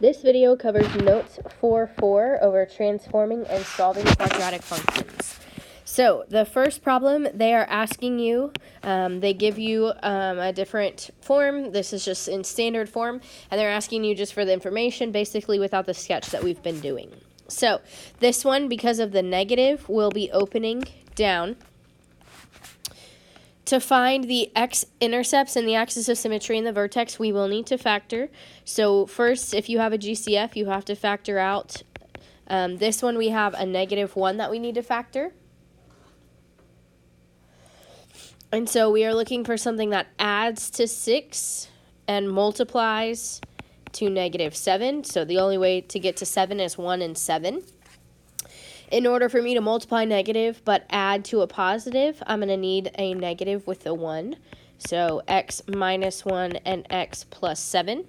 This video covers notes 4.4 over transforming and solving quadratic functions. So the first problem, they are asking you, they give you a different form. This is just in standard form, and they're asking you just for the information, basically without the sketch that we've been doing. So this one, because of the negative, will be opening down. To find the x-intercepts and the axis of symmetry in the vertex, we will need to factor. So first, if you have a GCF, you have to factor out. This one, we have a -1 that we need to factor. And so we are looking for something that adds to 6 and multiplies to -7. So the only way to get to 7 is 1 and 7. In order for me to multiply negative but add to a positive, I'm going to need a negative with a 1. So x minus 1 and x plus 7.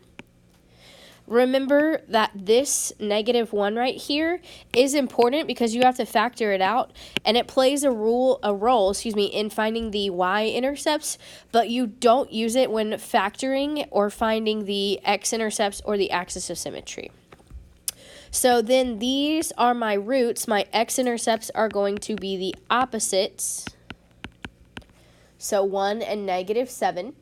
Remember that this -1 right here is important because you have to factor it out, and it plays a role in finding the y-intercepts, but you don't use it when factoring or finding the x-intercepts or the axis of symmetry. So then these are my roots. My x-intercepts are going to be the opposites. So 1 and -7.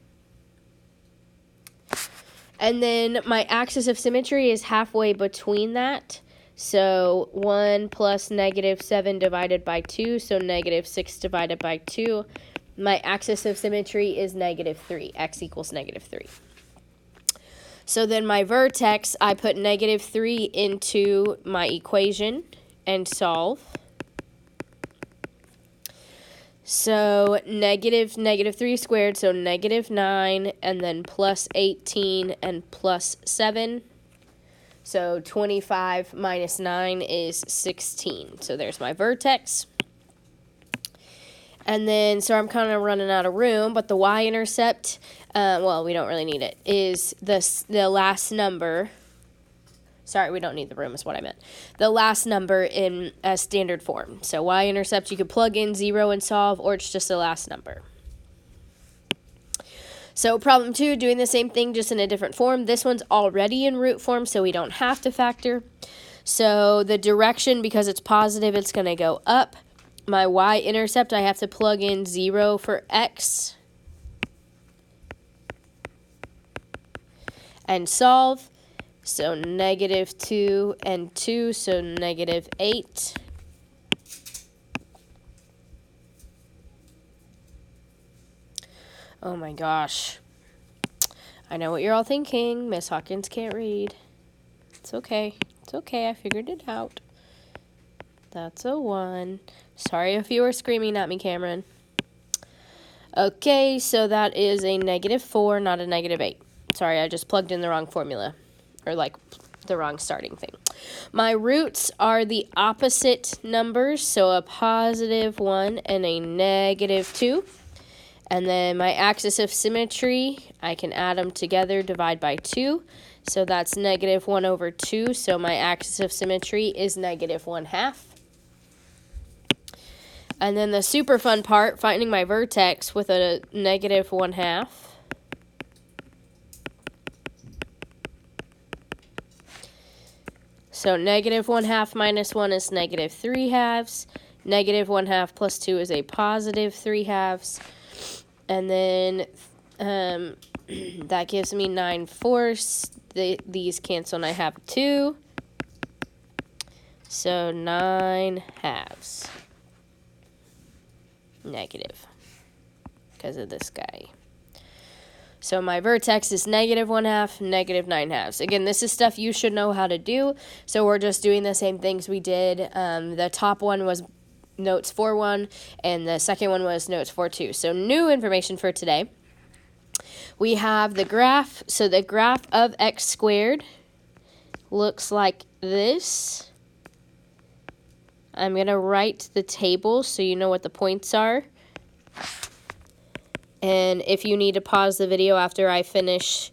And then my axis of symmetry is halfway between that. So 1 plus -7 divided by 2, so -6 divided by 2. My axis of symmetry is -3, x equals -3. So then my vertex, I put -3 into my equation and solve. So -3 squared, so -9, and then plus 18 and plus 7. So 25 minus 9 is 16. So there's my vertex. And then, so I'm kind of running out of room, but the y-intercept, well, we don't really need it, is the last number. Sorry, we don't need the room is what I meant. The last number in a standard form. So y-intercept, you could plug in 0 and solve, or it's just the last number. So problem 2, doing the same thing, just in a different form. This one's already in root form, so we don't have to factor. So the direction, because it's positive, it's going to go up. My y-intercept, I have to plug in 0 for x and solve. So -2 and 2, so -8. Oh my gosh. I know what you're all thinking. Miss Hawkins can't read. It's okay. It's okay. I figured it out. That's a 1. Sorry if you were screaming at me, Cameron. Okay, so that is a -4, not a -8. Sorry, I just plugged in the wrong formula, or like the wrong starting thing. My roots are the opposite numbers, so a +1 and a -2. And then my axis of symmetry, I can add them together, divide by 2. So that's -1 over 2, so my axis of symmetry is -1/2. And then the super fun part, finding my vertex with a -1/2. So -1/2 minus 1 is -3/2. -1/2 plus 2 is a +3/2. And then that gives me 9/4. These cancel and I have 2. So 9/2. Negative because of this guy. So my vertex is -1/2, -9/2. Again, this is stuff you should know how to do. So we're just doing the same things we did. The top one was notes 4.1, and the second one was notes 4.2. So new information for today. We have the graph. So the graph of x squared looks like this. I'm going to write the table so you know what the points are. And if you need to pause the video after I finish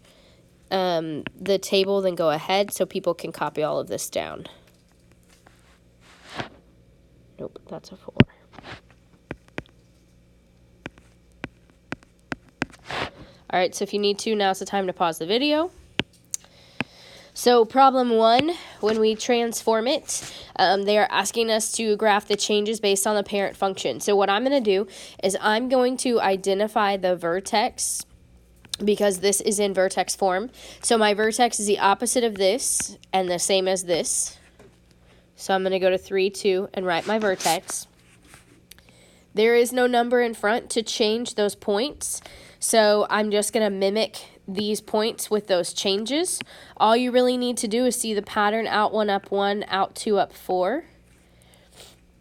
the table, then go ahead so people can copy all of this down. Nope, that's a 4. All right, so if you need to, now's the time to pause the video. So problem 1, when we transform it, they are asking us to graph the changes based on the parent function. So what I'm going to do is I'm going to identify the vertex because this is in vertex form. So my vertex is the opposite of this and the same as this. So I'm going to go to 3, 2, and write my vertex. There is no number in front to change those points, so I'm just going to mimic these points with those changes. All you really need to do is see the pattern: out 1, up 1, out 2, up 4.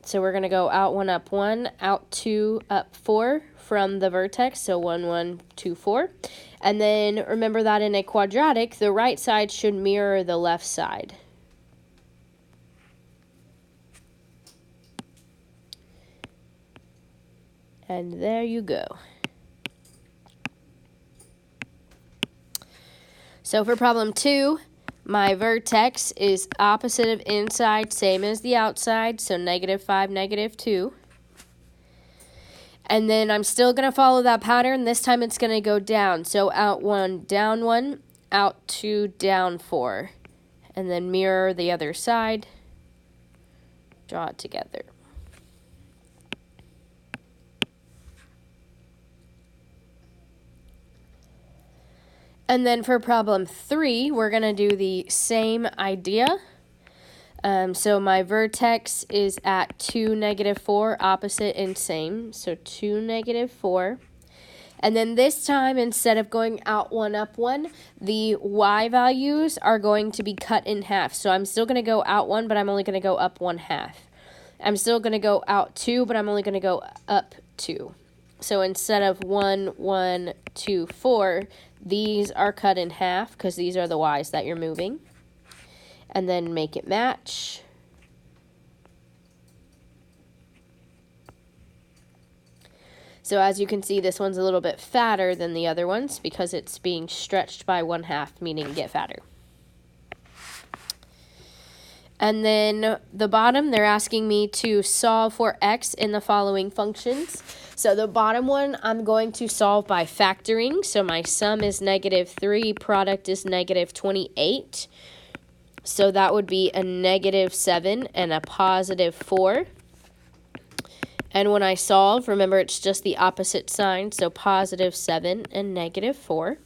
So we're going to go out 1, up 1, out 2, up 4 from the vertex, so 1, 1, 2, 4. And then remember that in a quadratic, the right side should mirror the left side. And there you go. So for problem 2, my vertex is opposite of inside, same as the outside, so -5, -2. And then I'm still going to follow that pattern. This time it's going to go down. So out 1, down 1, out 2, down 4. And then mirror the other side. Draw it together. And then for problem 3, we're going to do the same idea. So my vertex is at 2, -4, opposite and same. So 2, -4. And then this time, instead of going out 1, up 1, the y values are going to be cut in half. So I'm still going to go out 1, but I'm only going to go up 1/2. I'm still going to go out 2, but I'm only going to go up 2. So instead of 1, 1, 2, 4, these are cut in half because these are the y's that you're moving. And then make it match. So as you can see, this one's a little bit fatter than the other ones because it's being stretched by 1/2, meaning get fatter. And then the bottom, they're asking me to solve for x in the following functions. So the bottom one, I'm going to solve by factoring. So my sum is -3, product is -28. So that would be a -7 and a +4. And when I solve, remember it's just the opposite sign, so +7 and -4.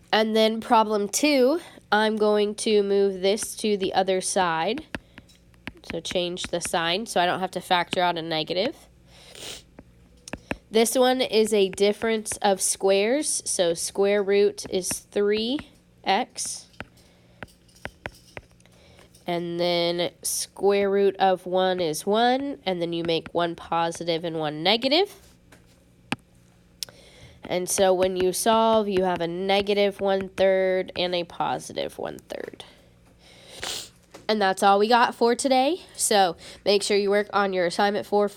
And then problem 2, I'm going to move this to the other side. So change the sign so I don't have to factor out a negative. This one is a difference of squares. So square root is 3x. And then square root of 1 is 1. And then you make one positive and one negative. And so when you solve, you have a -1/3 and a +1/3. And that's all we got for today. So make sure you work on your assignment 4.